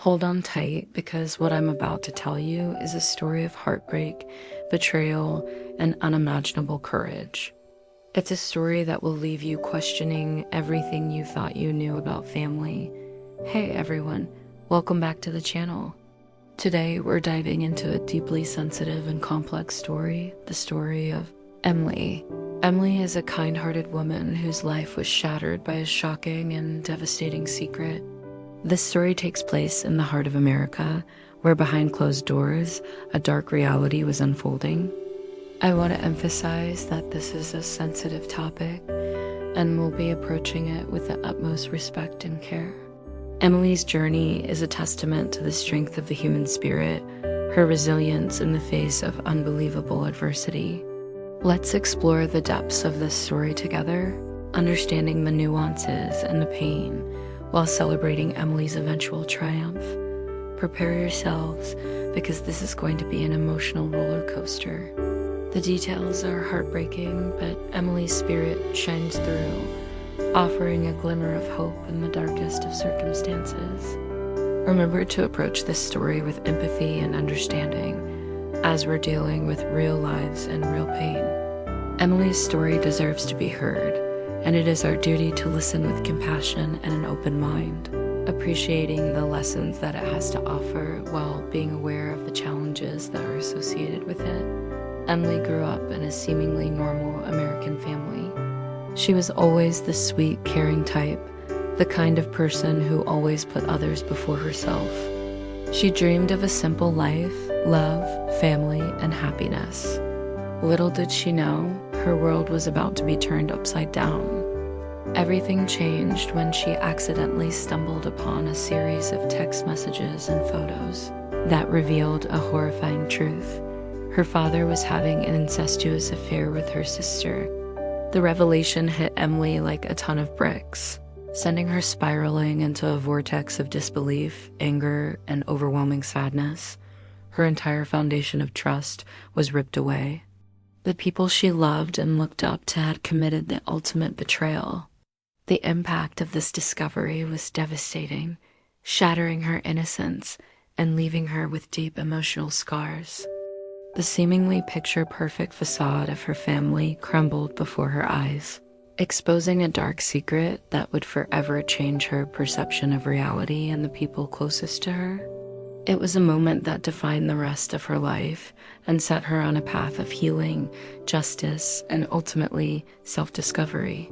Hold on tight because what I'm about to tell you is a story of heartbreak, betrayal, and unimaginable courage. It's a story that will leave you questioning everything you thought you knew about family. Hey everyone, welcome back to the channel. Today we're diving into a deeply sensitive and complex story, the story of Emely. Emely is a kind-hearted woman whose life was shattered by a shocking and devastating secret. This story takes place in the heart of America, where behind closed doors, a dark reality was unfolding. I want to emphasize that this is a sensitive topic, and we'll be approaching it with the utmost respect and care. Emely's journey is a testament to the strength of the human spirit, her resilience in the face of unbelievable adversity. Let's explore the depths of this story together, understanding the nuances and the pain, while celebrating Emely's eventual triumph. Prepare yourselves, because this is going to be an emotional roller coaster. The details are heartbreaking, but Emely's spirit shines through, offering a glimmer of hope in the darkest of circumstances. Remember to approach this story with empathy and understanding, as we're dealing with real lives and real pain. Emely's story deserves to be heard, and it is our duty to listen with compassion and an open mind, appreciating the lessons that it has to offer while being aware of the challenges that are associated with it. Emely grew up in a seemingly normal American family. She was always the sweet, caring type, the kind of person who always put others before herself. She dreamed of a simple life, love, family, and happiness. Little did she know, her world was about to be turned upside down. Everything changed when she accidentally stumbled upon a series of text messages and photos that revealed a horrifying truth. Her father was having an incestuous affair with her sister. The revelation hit Emely like a ton of bricks, sending her spiraling into a vortex of disbelief, anger, and overwhelming sadness. Her entire foundation of trust was ripped away. The people she loved and looked up to had committed the ultimate betrayal. The impact of this discovery was devastating, shattering her innocence and leaving her with deep emotional scars. The seemingly picture-perfect facade of her family crumbled before her eyes, exposing a dark secret that would forever change her perception of reality and the people closest to her. It was a moment that defined the rest of her life and set her on a path of healing, justice, and ultimately self-discovery.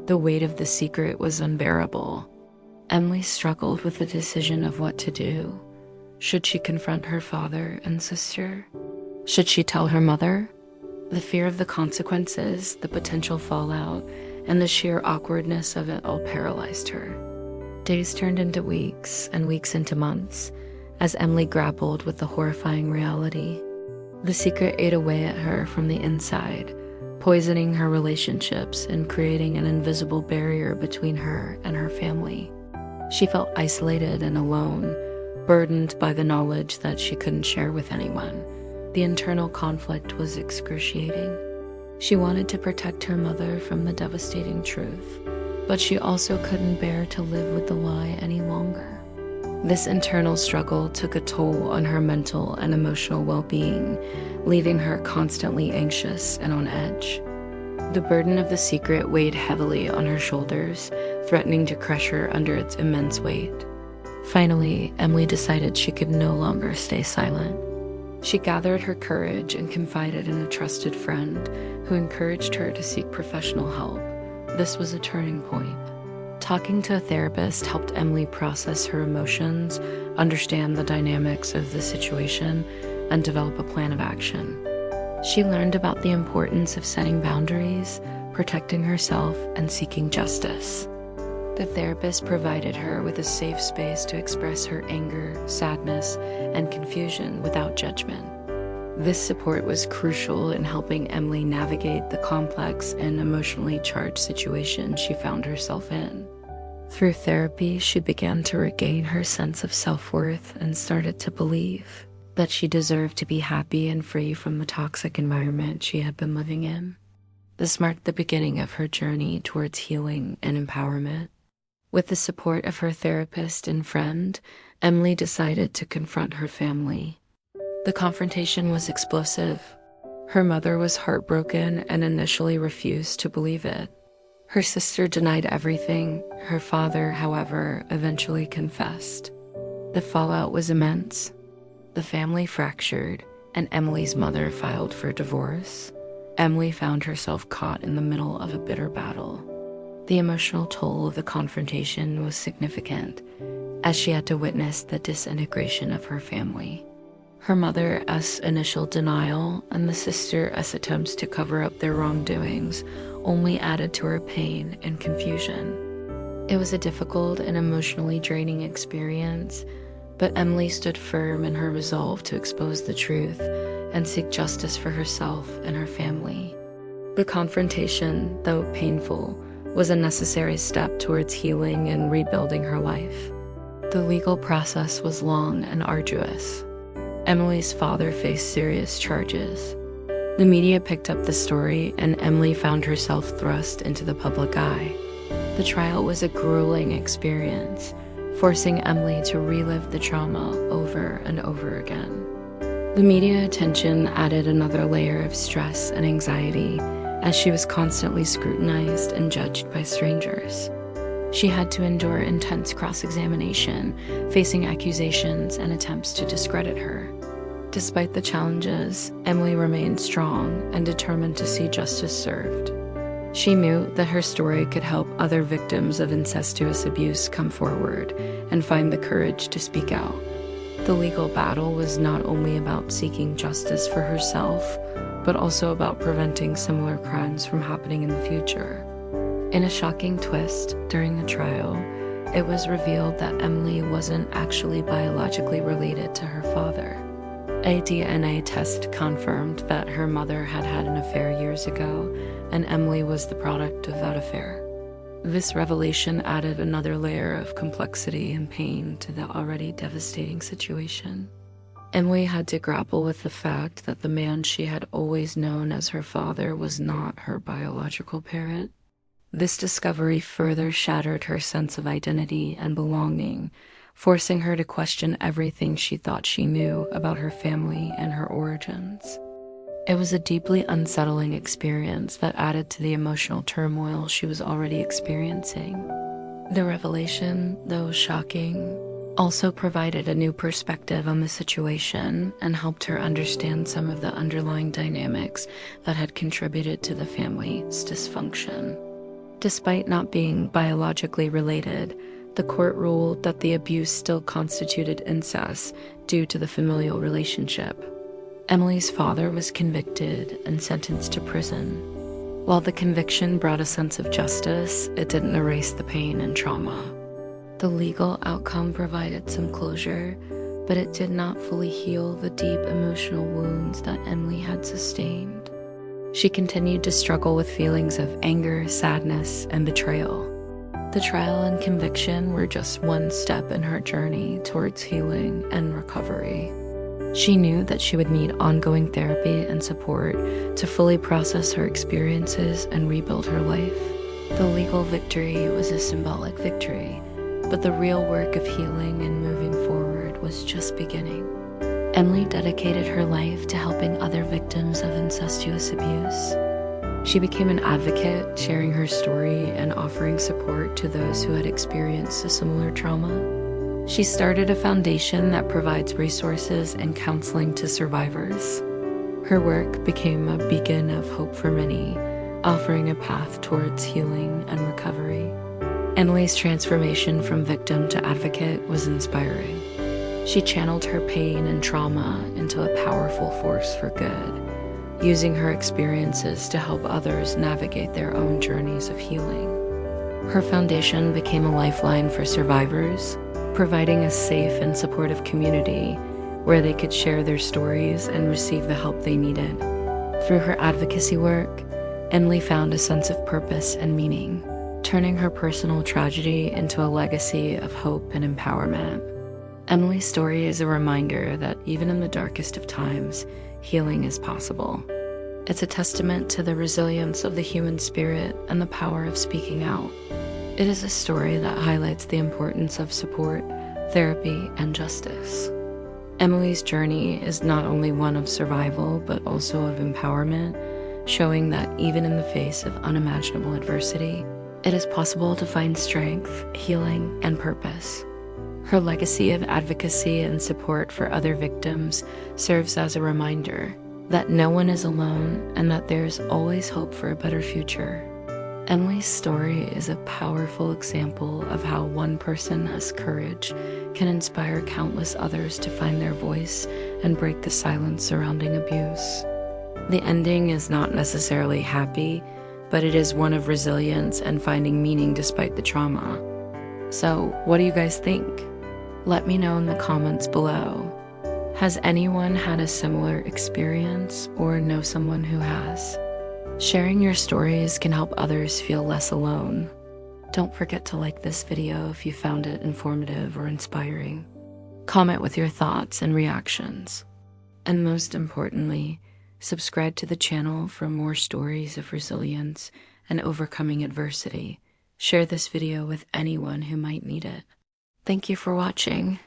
The weight of the secret was unbearable. Emely struggled with the decision of what to do. Should she confront her father and sister? Should she tell her mother? The fear of the consequences, the potential fallout, and the sheer awkwardness of it all paralyzed her. Days turned into weeks, and weeks into months, as Emely grappled with the horrifying reality. The secret ate away at her from the inside, poisoning her relationships and creating an invisible barrier between her and her family. She felt isolated and alone, burdened by the knowledge that she couldn't share with anyone. The internal conflict was excruciating. She wanted to protect her mother from the devastating truth, but she also couldn't bear to live with the lie any longer. This internal struggle took a toll on her mental and emotional well-being, leaving her constantly anxious and on edge. The burden of the secret weighed heavily on her shoulders, threatening to crush her under its immense weight. Finally, Emely decided she could no longer stay silent. She gathered her courage and confided in a trusted friend who encouraged her to seek professional help. This was a turning point. Talking to a therapist helped Emely process her emotions, understand the dynamics of the situation, and develop a plan of action. She learned about the importance of setting boundaries, protecting herself, and seeking justice. The therapist provided her with a safe space to express her anger, sadness, and confusion without judgment. This support was crucial in helping Emely navigate the complex and emotionally charged situation she found herself in. Through therapy, she began to regain her sense of self-worth and started to believe that she deserved to be happy and free from the toxic environment she had been living in. This marked the beginning of her journey towards healing and empowerment. With the support of her therapist and friend, Emily decided to confront her family. The confrontation was explosive. Her mother was heartbroken and initially refused to believe it. Her sister denied everything. Her father, however, eventually confessed. The fallout was immense. The family fractured, and Emily's mother filed for divorce. Emily found herself caught in the middle of a bitter battle. The emotional toll of the confrontation was significant, as she had to witness the disintegration of her family. Her mother's initial denial and the sister's attempts to cover up their wrongdoings only added to her pain and confusion. It was a difficult and emotionally draining experience, but Emily stood firm in her resolve to expose the truth and seek justice for herself and her family. The confrontation, though painful, was a necessary step towards healing and rebuilding her life. The legal process was long and arduous. Emily's father faced serious charges. The media picked up the story, and Emily found herself thrust into the public eye. The trial was a grueling experience, forcing Emily to relive the trauma over and over again. The media attention added another layer of stress and anxiety, as she was constantly scrutinized and judged by strangers. She had to endure intense cross-examination, facing accusations and attempts to discredit her. Despite the challenges, Emily remained strong and determined to see justice served. She knew that her story could help other victims of incestuous abuse come forward and find the courage to speak out. The legal battle was not only about seeking justice for herself, but also about preventing similar crimes from happening in the future. In a shocking twist during the trial, it was revealed that Emily wasn't actually biologically related to her father. A DNA test confirmed that her mother had had an affair years ago, and Emily was the product of that affair. This revelation added another layer of complexity and pain to the already devastating situation. Emily had to grapple with the fact that the man she had always known as her father was not her biological parent. This discovery further shattered her sense of identity and belonging, forcing her to question everything she thought she knew about her family and her origins. It was a deeply unsettling experience that added to the emotional turmoil she was already experiencing. The revelation, though shocking, also provided a new perspective on the situation and helped her understand some of the underlying dynamics that had contributed to the family's dysfunction. Despite not being biologically related, the court ruled that the abuse still constituted incest due to the familial relationship. Emily's father was convicted and sentenced to prison. While the conviction brought a sense of justice, it didn't erase the pain and trauma. The legal outcome provided some closure, but it did not fully heal the deep emotional wounds that Emily had sustained. She continued to struggle with feelings of anger, sadness, and betrayal. The trial and conviction were just one step in her journey towards healing and recovery. She knew that she would need ongoing therapy and support to fully process her experiences and rebuild her life. The legal victory was a symbolic victory, but the real work of healing and moving forward was just beginning. Emily dedicated her life to helping other victims of incestuous abuse. She became an advocate, sharing her story and offering support to those who had experienced a similar trauma. She started a foundation that provides resources and counseling to survivors. Her work became a beacon of hope for many, offering a path towards healing and recovery. Emily's transformation from victim to advocate was inspiring. She channeled her pain and trauma into a powerful force for good, using her experiences to help others navigate their own journeys of healing. Her foundation became a lifeline for survivors, providing a safe and supportive community where they could share their stories and receive the help they needed. Through her advocacy work, Emily found a sense of purpose and meaning, turning her personal tragedy into a legacy of hope and empowerment. Emily's story is a reminder that even in the darkest of times, healing is possible. It's a testament to the resilience of the human spirit and the power of speaking out. It is a story that highlights the importance of support, therapy, and justice. Emily's journey is not only one of survival, but also of empowerment, showing that even in the face of unimaginable adversity, it is possible to find strength, healing, and purpose. Her legacy of advocacy and support for other victims serves as a reminder that no one is alone and that there is always hope for a better future. Emely's story is a powerful example of how one person's courage can inspire countless others to find their voice and break the silence surrounding abuse. The ending is not necessarily happy, but it is one of resilience and finding meaning despite the trauma. So, what do you guys think? Let me know in the comments below. Has anyone had a similar experience or know someone who has? Sharing your stories can help others feel less alone. Don't forget to like this video if you found it informative or inspiring. Comment with your thoughts and reactions. And most importantly, subscribe to the channel for more stories of resilience and overcoming adversity. Share this video with anyone who might need it. Thank you for watching.